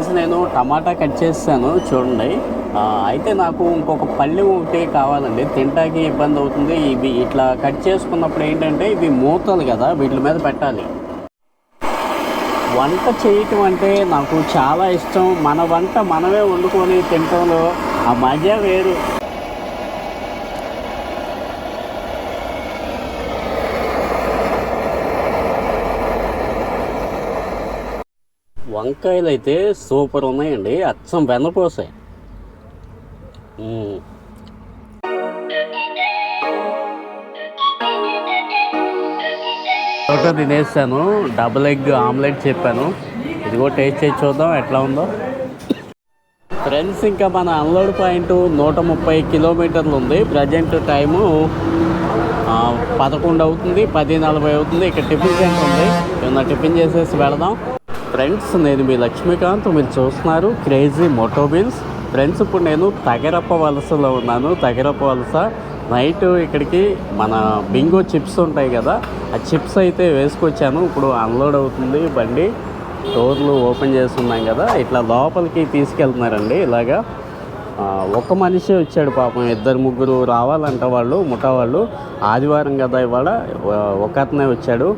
Friends నేను టమాటా cut చేస్తాను చూడండి. అయితే నాకు ఇంకొక పళ్ళెం ఒకటి కావాలండి, తింటాకి ఇబ్బంది అవుతుంది. ఇవి ఇట్లా కట్ చేసుకున్నప్పుడు ఏంటంటే ఇవి మూతలు కదా, వీటి మీద పెట్టాలి. వంట చేయటం అంటే నాకు చాలా ఇష్టం. మన వంట మనమే వండుకొని తినటంలో ఆ మజా వేరు. వంకాయలు అయితే సూపర్ ఉన్నాయండి, అచ్చం వెన్నపోసాయి. ఫోటో తినేస్తాను, డబుల్ ఎగ్ ఆమ్లెట్ చెప్పాను. ఇదిగో టేస్ట్ చేసి చూద్దాం ఎట్లా ఉందో. ఫ్రెండ్స్ ఇంకా మన అన్లోడ్ పాయింట్ 130 కిలోమీటర్లు ఉంది. ప్రజెంట్ టైము 11 అవుతుంది, 10:40 అవుతుంది. ఇక్కడ టిఫిన్ సెంటర్ ఉంది, ఏమన్నా టిఫిన్ చేసేసి వెళదాం. ఫ్రెండ్స్ నేను మీ లక్ష్మీకాంత్, మీరు చూస్తున్నారు క్రేజీ మోటోబిల్స్. ఫ్రెండ్స్ ఇప్పుడు నేను తగరప్ప వలసలో ఉన్నాను. తగరప్ప వలస నైట్ ఇక్కడికి మన బింగో చిప్స్ ఉంటాయి కదా, ఆ చిప్స్ అయితే వేసుకొచ్చాను. ఇప్పుడు అన్లోడ్ అవుతుంది బండి, డోర్లు ఓపెన్ చేస్తున్నాం కదా, ఇట్లా లోపలికి తీసుకెళ్తున్నారండి. ఇలాగా ఒక మనిషి వచ్చాడు పాపం, 2-3 రావాలంట వాళ్ళు, ముఠా వాళ్ళు. ఆదివారం కదా ఇవాళ, ఒక అతనే వచ్చాడు,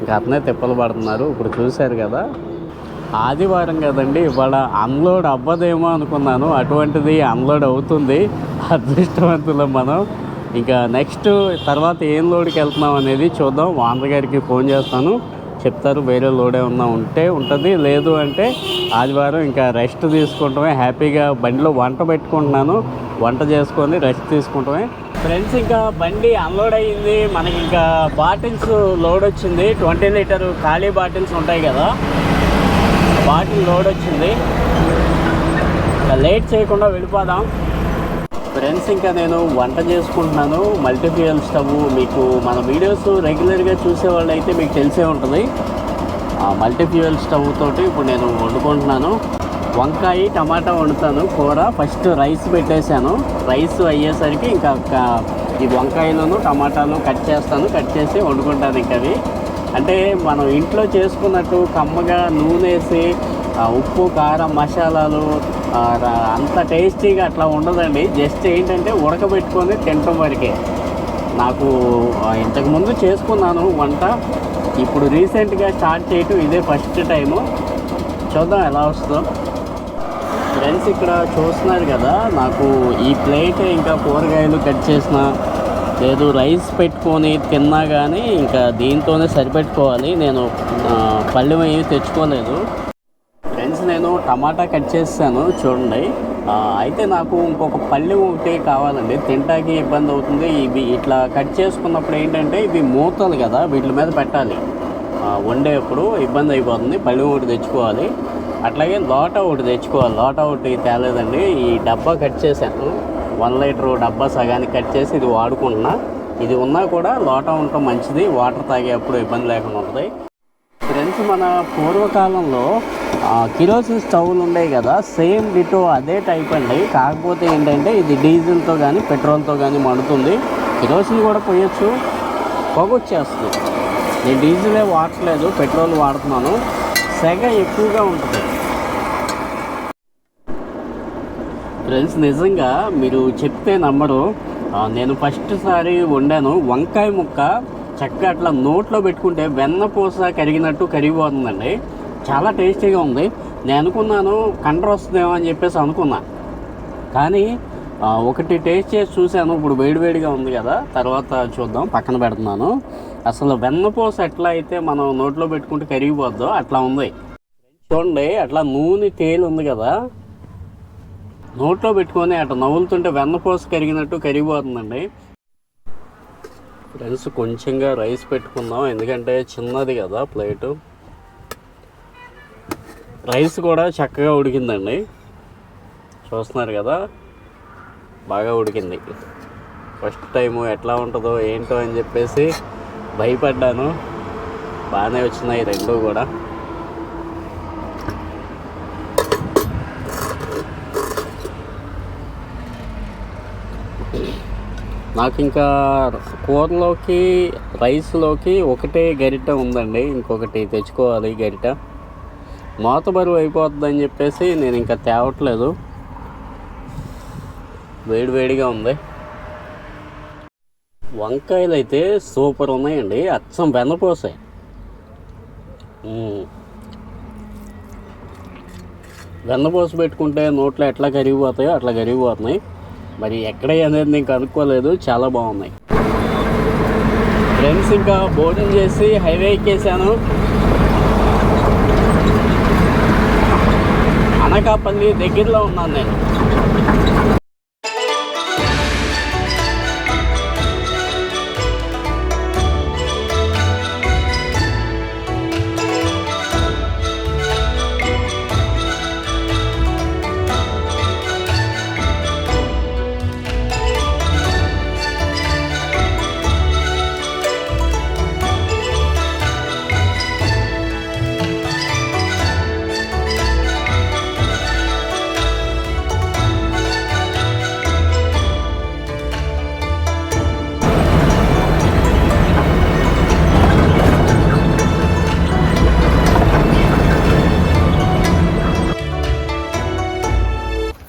ఇంకా అతనే తిప్పలు పడుతున్నారు. ఇప్పుడు చూశారు కదా, ఆదివారం కదండి ఇవాళ, అన్లోడ్ అవ్వదేమో అనుకున్నాను, అటువంటిది అన్లోడ్ అవుతుంది. అదృష్టవంతులం మనం. ఇంకా నెక్స్ట్ తర్వాత ఏం లోడ్కి వెళ్తున్నాం అనేది చూద్దాం. వాంద్ర గారికి ఫోన్ చేస్తాను, చెప్తారు వేరే లోడ్ ఏమన్నా ఉంటే ఉంటుంది, లేదు అంటే ఆదివారం ఇంకా రెస్ట్ తీసుకుంటామే. హ్యాపీగా బండిలో వంట పెట్టుకుంటున్నాను, వంట చేసుకొని రెస్ట్ తీసుకుంటామే. ఫ్రెండ్స్ ఇంకా బండి అన్లోడ్ అయ్యింది, మనకి ఇంకా బాటిల్స్ లోడ్ వచ్చింది. 20 లీటర్ ఖాళీ బాటిల్స్ ఉంటాయి కదా, బాటిల్ లోడ్ వచ్చింది. ఇంకా లేట్ చేయకుండా వెళ్ళిపోదాం. ఫ్రెండ్స్ ఇంకా నేను వంట చేసుకుంటున్నాను, మల్టీఫ్యూయల్ స్టవ్. మీకు మన వీడియోస్ రెగ్యులర్గా చూసేవాళ్ళు అయితే మీకు తెలిసే ఉంటుంది. మల్టీఫ్యూయల్ స్టవ్ తోటి ఇప్పుడు నేను వండుకుంటున్నాను. వంకాయ టమాటా వండుతాను కూర. ఫస్ట్ రైస్ పెట్టేశాను, రైస్ అయ్యేసరికి ఇంకా ఈ వంకాయలను టమాటాలు కట్ చేస్తాను, కట్ చేసి వండుకుంటాను. ఇంకా అవి అంటే మనం ఇంట్లో చేసుకున్నట్టు కమ్మగా నూనె వేసి ఉప్పు కారం మసాలాలు అంత టేస్టీగా అట్లా ఉండదండి. జస్ట్ ఏంటంటే ఉడకబెట్టుకొని తినటం వరకే. నాకు ఇంతకుముందు చేసుకున్నాను వంట, ఇప్పుడు రీసెంట్గా స్టార్ట్ చేయటం ఇదే ఫస్ట్ టైము. చూద్దాం ఎలా వస్తుందో. ఫ్రెండ్స్ ఇక్కడ చూస్తున్నారు కదా, నాకు ఈ ప్లేట్ ఇంకా కూరగాయలు కట్ చేసిన, లేదు రైస్ పెట్టుకొని తిన్నా కానీ ఇంకా దీంతోనే సరిపెట్టుకోవాలి. నేను పళ్ళెం ఏమి తెచ్చుకోలేదు. ఫ్రెండ్స్ నేను టమాటా కట్ చేస్తాను చూడండి. అయితే నాకు ఇంకొక పళ్ళెం ఒకటి కావాలండి, తింటాకి ఇబ్బంది అవుతుంది. ఇవి ఇట్లా కట్ చేసుకున్నప్పుడు ఏంటంటే ఇవి మూతలు కదా, వీటి మీద పెట్టాలి. వండేప్పుడు ఇబ్బంది అయిపోతుంది. పళ్ళెం ఒకటి తెచ్చుకోవాలి, అట్లాగే లోటా ఒకటి తెచ్చుకోవాలి. లోటా ఒకటి తేలేదండి. ఈ డబ్బా కట్ చేశాను, 1 లీటర్ డబ్బా సగానికి కట్ చేసి ఇది వాడుకుంటున్నా. ఇది ఉన్నా కూడా లోటా ఉండటం మంచిది, వాటర్ తాగేప్పుడు ఇబ్బంది లేకుండా ఉంటుంది. ఫ్రెండ్స్ మన పూర్వకాలంలో కిరోసిన్ స్టవ్లు ఉండేవి కదా, సేమ్ డిటో అదే టైప్ అండి. కాకపోతే ఏంటంటే ఇది డీజిల్తో కానీ పెట్రోల్తో కానీ మండుతుంది. కిరోసిన్ కూడా పోయొచ్చు, పొగొచ్చేస్తుంది. నేను డీజిలే వాడట్లేదు, పెట్రోల్ వాడుతున్నాను. సెగ ఎక్కువగా ఉంటుంది. ఫ్రెండ్స్ నిజంగా మీరు చెప్తే నమ్మరు, నేను ఫస్ట్ సారి వండాను వంకాయ ముక్క, చక్కగా అట్లా నోట్లో పెట్టుకుంటే వెన్నపూస కరిగినట్టు కరిగిపోతుందండి. చాలా టేస్టీగా ఉంది. నేను అనుకున్నాను కండ్ర వస్తుందేమో అని చెప్పేసి అనుకున్నా, కానీ ఒకటి టేస్ట్ చేసి చూశాను. ఇప్పుడు వేడివేడిగా ఉంది కదా, తర్వాత చూద్దాం, పక్కన పెడుతున్నాను. అసలు వెన్నపూస ఎట్లా అయితే మనం నోట్లో పెట్టుకుంటే కరిగిపోద్దో అట్లా ఉంది. చూడండి, అట్లా నూనె తేలి ఉంది కదా, నోట్లో పెట్టుకొని అట్లా నవ్వులుతుంటే వెన్నపూస కరిగినట్టు కరిగిపోతుందండి. ఫ్రెండ్స్ కొంచెంగా రైస్ పెట్టుకుందాం, ఎందుకంటే చిన్నది కదా ప్లేటు. రైస్ కూడా చక్కగా ఉడికిందండి, చూస్తున్నారు కదా, బాగా ఉడికింది. ఫస్ట్ టైము ఎట్లా ఉంటుందో ఏంటో అని చెప్పేసి భయపడ్డాను. బాగానే వచ్చినాయి రెండు కూడా. నాకు ఇంకా కూరలోకి రైస్లోకి ఒకటే గరిట ఉందండి, ఇంకొకటి తెచ్చుకోవాలి గరిట. మోత బరువు అయిపోతుందని చెప్పేసి నేను ఇంకా తేవట్లేదు. వేడివేడిగా ఉంది. వంకాయలు అయితే సూపర్ ఉన్నాయండి, అచ్చం వెన్నపోసాయి. వెన్నపోసి పెట్టుకుంటే నోట్లో ఎట్లా కరిగిపోతాయో అట్లా కరిగిపోతున్నాయి. మరి ఎక్కడ అనేది నేను కనుక్కోలేదు, చాలా బాగున్నాయి ఫ్రెండ్స్. ఇంకా భోజనం చేసి హైవే ఎక్కేసాను. అనకాపల్లి దగ్గరలో ఉన్నాను నేను.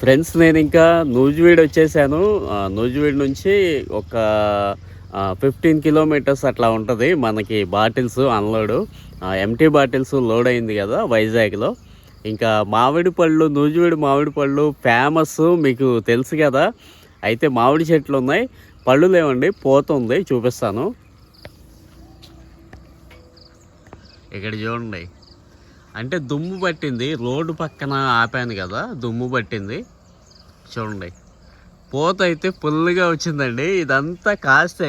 ఫ్రెండ్స్ నేను ఇంకా నూజివీడు వచ్చేసాను. నూజివీడు నుంచి ఒక 15 కిలోమీటర్స్ అట్లా ఉంటుంది మనకి బాటిల్స్ అన్లోడు. ఎంటీ బాటిల్స్ లోడ్ అయింది కదా వైజాగ్లో. ఇంకా మామిడి పళ్ళు, నూజివీడు మామిడి పళ్ళు ఫేమస్, మీకు తెలుసు కదా. అయితే మామిడి చెట్లు ఉన్నాయి, పళ్ళు లేవండి, పోతుంది, చూపిస్తాను. ఇక్కడ చూడండి, అంటే దుమ్ము పట్టింది, రోడ్డు పక్కన ఆపాను కదా, దుమ్ము పట్టింది. చూడండి, పూత అయితే ఫుల్గా వచ్చిందండి. ఇదంతా కాస్తే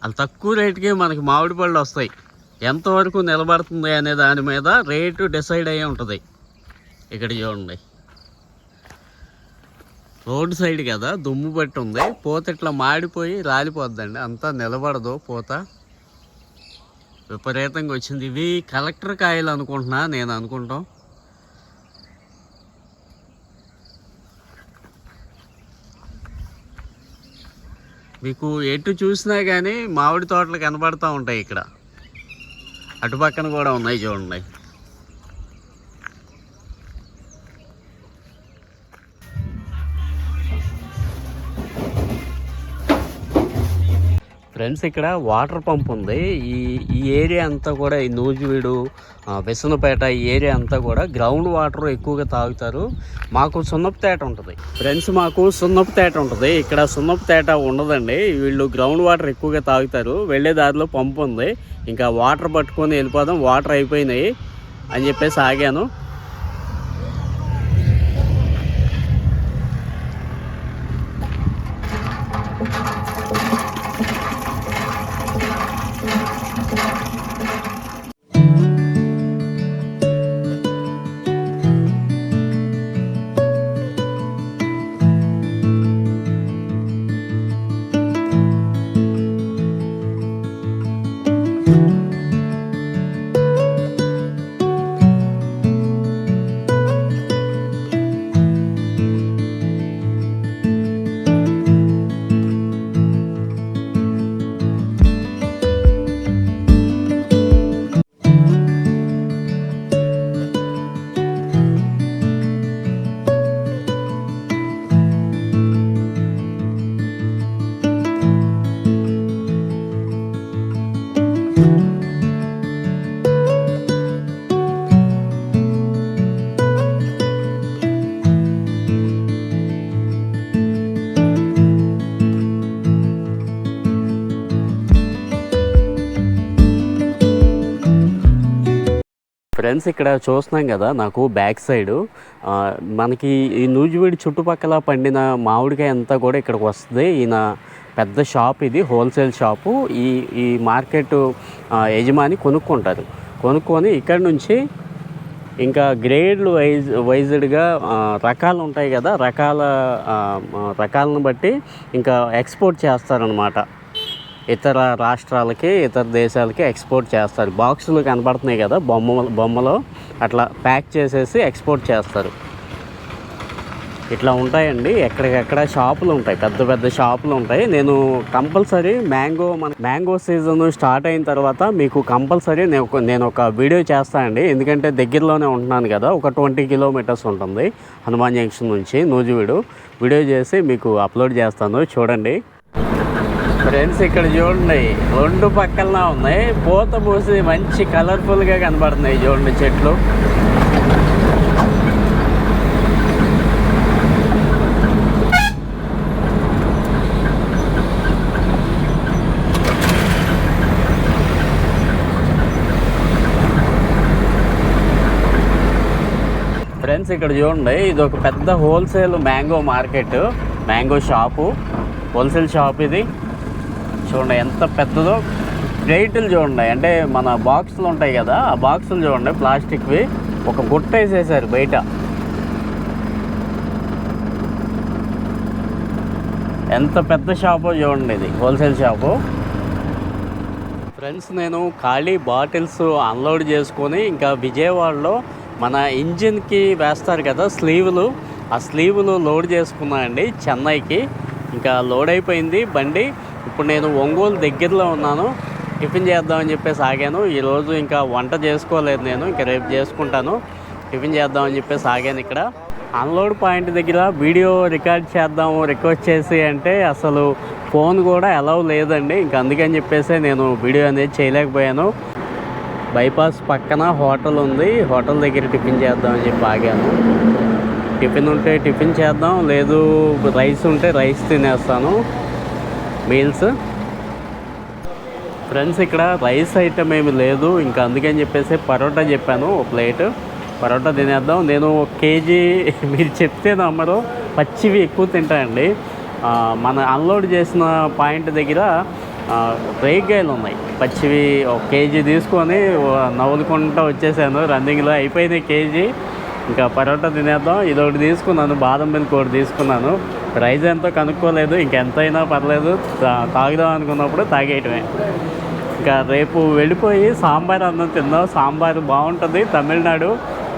అది తక్కువ రేటుకి మనకి మామిడి పళ్ళు వస్తాయి. ఎంతవరకు నిలబడుతుంది అనే దాని మీద రేటు డిసైడ్ అయ్యి ఉంటుంది. ఇక్కడ చూడండి, రోడ్డు సైడ్ కదా, దుమ్ము పట్టి ఉంది, పూత ఇట్లా మాడిపోయి రాలిపోద్దండి, అంతా నిలబడదు పూత. విపరీతంగా వచ్చింది. ఇవి కలెక్టర్ కాయలు అనుకుంటున్నా నేను అనుకుంటాం. మీకు ఎటు చూసినా కానీ మామిడి తోటలు కనబడుతూ ఉంటాయి. ఇక్కడ అటు పక్కన కూడా ఉన్నాయి చూడండి. ఫ్రెండ్స్ ఇక్కడ వాటర్ పంప్ ఉంది. ఈ ఏరియా అంతా కూడా, ఈ నూజివీడు, విసనపేట, ఈ ఏరియా అంతా కూడా గ్రౌండ్ వాటర్ ఎక్కువగా తాగుతారు. మాకు సున్నపు తేట ఉంటుంది ఫ్రెండ్స్, మాకు సున్నపు తేట ఉంటుంది. ఇక్కడ సున్నపు తేట ఉండదండి, వీళ్ళు గ్రౌండ్ వాటర్ ఎక్కువగా తాగుతారు. వెళ్ళే దారిలో పంపు ఉంది, ఇంకా వాటర్ పట్టుకొని వెళ్ళిపోదాం, వాటర్ అయిపోయినాయి అని చెప్పేసి ఆగాను. ఫ్రెండ్స్ ఇక్కడ చూస్తున్నాం కదా, నాకు బ్యాక్ సైడు మనకి ఈ నూజివీడు చుట్టుపక్కల పండిన మామిడికాయ అంతా కూడా ఇక్కడికి వస్తుంది. ఈయన పెద్ద షాప్, ఇది హోల్సేల్ షాపు. ఈ మార్కెట్ యజమాని కొనుక్కొని ఇక్కడ నుంచి ఇంకా గ్రేడ్లు వైజ్డ్గా రకాలు ఉంటాయి కదా, రకాలను బట్టి ఇంకా ఎక్స్పోర్ట్ చేస్తారనమాట. ఇతర రాష్ట్రాలకి, ఇతర దేశాలకి ఎక్స్పోర్ట్ చేస్తారు. బాక్సులు కనబడుతున్నాయి కదా, బొమ్మలో అట్లా ప్యాక్ చేసేసి ఎక్స్పోర్ట్ చేస్తారు. ఇట్లా ఉంటాయండి. ఎక్కడికెక్కడ షాపులు ఉంటాయి, పెద్ద పెద్ద షాపులు ఉంటాయి. నేను కంపల్సరీ మ్యాంగో సీజన్ స్టార్ట్ అయిన తర్వాత మీకు కంపల్సరీ నేను ఒక వీడియో చేస్తానండి. ఎందుకంటే దగ్గరలోనే ఉంటున్నాను కదా, ఒక 20 కిలోమీటర్స్ ఉంటుంది హనుమాన్ జంక్షన్ నుంచి నూజివీడు. వీడియో చేసి మీకు అప్లోడ్ చేస్తాను, చూడండి ఫ్రెండ్స్. ఇక్కడ చూడండి, 2 పక్కన ఉన్నాయి, పూత పూసి మంచి కలర్ఫుల్గా కనబడుతున్నాయి. చూడండి చెట్లు. ఫ్రెండ్స్ ఇక్కడ చూడండి, ఇది ఒక పెద్ద wholesale mango market, mango shop, wholesale shop ఇది. చూడండి ఎంత పెద్దదో. క్రేటులు చూడండి, అంటే మన బాక్సులు ఉంటాయి కదా, ఆ బాక్సులు చూడండి ప్లాస్టిక్వి, ఒక బుట్ట వేసేసారు బయట. ఎంత పెద్ద షాపో చూడండి, ఇది హోల్సేల్ షాపు. ఫ్రెండ్స్ నేను ఖాళీ బాటిల్స్ అన్లోడ్ చేసుకొని ఇంకా విజయవాడలో మన ఇంజిన్కి వేస్తారు కదా స్లీవులు, ఆ స్లీవులు లోడ్ చేసుకున్నా అండి చెన్నైకి. ఇంకా లోడ్ అయిపోయింది బండి. ఇప్పుడు నేను ఒంగోలు దగ్గరలో ఉన్నాను, టిఫిన్ చేద్దామని చెప్పేసి ఆగాను. ఈరోజు ఇంకా వంట చేసుకోలేదు నేను, ఇంకా రేపు చేసుకుంటాను. టిఫిన్ చేద్దామని చెప్పేసి ఆగాను ఇక్కడ అన్లోడ్ పాయింట్ దగ్గర. వీడియో రికార్డ్ చేద్దాము రిక్వెస్ట్ చేసి అంటే అసలు ఫోన్ కూడా అలౌ లేదండి. ఇంకా అందుకని చెప్పేసి నేను వీడియో అనేది చేయలేకపోయాను. బైపాస్ పక్కన హోటల్ ఉంది, హోటల్ దగ్గర టిఫిన్ చేద్దామని చెప్పి ఆగాను. టిఫిన్ ఉంటే టిఫిన్ చేద్దాం, లేదు రైస్ ఉంటే రైస్ తినేస్తాను మీల్స్. ఫ్రెండ్స్ ఇక్కడ రైస్ ఐటమ్ ఏమి లేదు, ఇంకా అందుకని చెప్పేసి పరోటా చెప్పాను, ఒక ప్లేట్ పరోటా తినేద్దాం. నేను 1 కేజీ మీరు చెప్తే నమ్మరు, పచ్చివి ఎక్కువ తింటాయండి. మన అన్లోడ్ చేసిన పాయింట్ దగ్గర రేగ్గాయలు ఉన్నాయి పచ్చివి, 1 కేజీ తీసుకొని నవ్వులుకుంటూ వచ్చేసాను. రన్నింగ్లో అయిపోయింది కేజీ. ఇంకా పరోటా తినేద్దాం. ఇదొకటి తీసుకున్నాను, బాదం మిల్క్ ఒకటి తీసుకున్నాను. రైస్ ఎంతో కనుక్కోలేదు, ఇంకెంతైనా పర్లేదు, తాగుదాం అనుకున్నప్పుడు తాగేయటమే. ఇంకా రేపు వెళ్ళిపోయి సాంబార్ అన్నం తిందాం. సాంబారు బాగుంటుంది, తమిళనాడు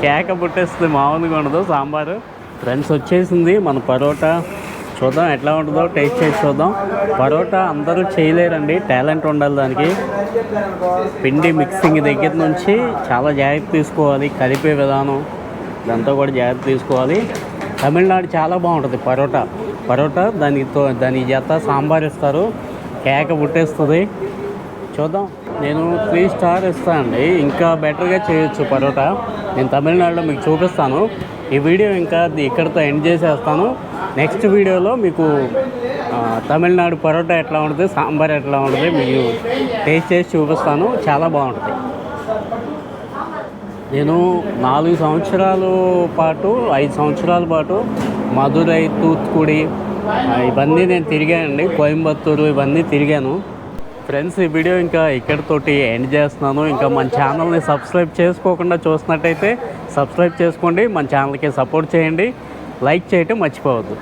కేక పుట్టేస్తుంది, మామూలుగా ఉండదు సాంబారు. ఫ్రెండ్స్ వచ్చేసింది మన పరోటా, చూద్దాం ఎట్లా ఉంటుందో, టేస్ట్ చేసి చూద్దాం. పరోటా అందరూ చేయలేరండి, టాలెంట్ ఉండాలి దానికి. పిండి మిక్సింగ్ దగ్గర నుంచి చాలా జాగ్రత్త తీసుకోవాలి, కలిపే విధానం ఇదంతా కూడా జాగ్రత్త తీసుకోవాలి. తమిళనాడు చాలా బాగుంటుంది పరోటా దాని జత సాంబార్ ఇస్తారు, కేక పుట్టేస్తుంది. చూద్దాం, నేను 3 స్టార్ ఇస్తానండి, ఇంకా బెటర్గా చేయొచ్చు పరోటా. నేను తమిళనాడులో మీకు చూపిస్తాను. ఈ వీడియో ఇంకా ఇక్కడితో ఎండ్ చేసేస్తాను. నెక్స్ట్ వీడియోలో మీకు తమిళనాడు పరోటా ఎట్లా ఉంటుంది, సాంబార్ ఎట్లా ఉంటుంది మీకు టేస్ట్ చేసి చూపిస్తాను. చాలా బాగుంటుంది. నేను 4 సంవత్సరాల పాటు 5 సంవత్సరాల పాటు మదురై, తూత్తుకుడి ఇవన్నీ నేను తిరిగానండి, కోయంబత్తూరు ఇవన్నీ తిరిగాను. ఫ్రెండ్స్ ఈ వీడియో ఇంకా ఇక్కడితోటి ఎండ్ చేస్తున్నాను. ఇంకా మన ఛానల్ని సబ్స్క్రైబ్ చేసుకోకుండా చూసినట్టయితే సబ్స్క్రైబ్ చేసుకోండి, మన ఛానల్కి సపోర్ట్ చేయండి, లైక్ చేయటం మర్చిపోవద్దు.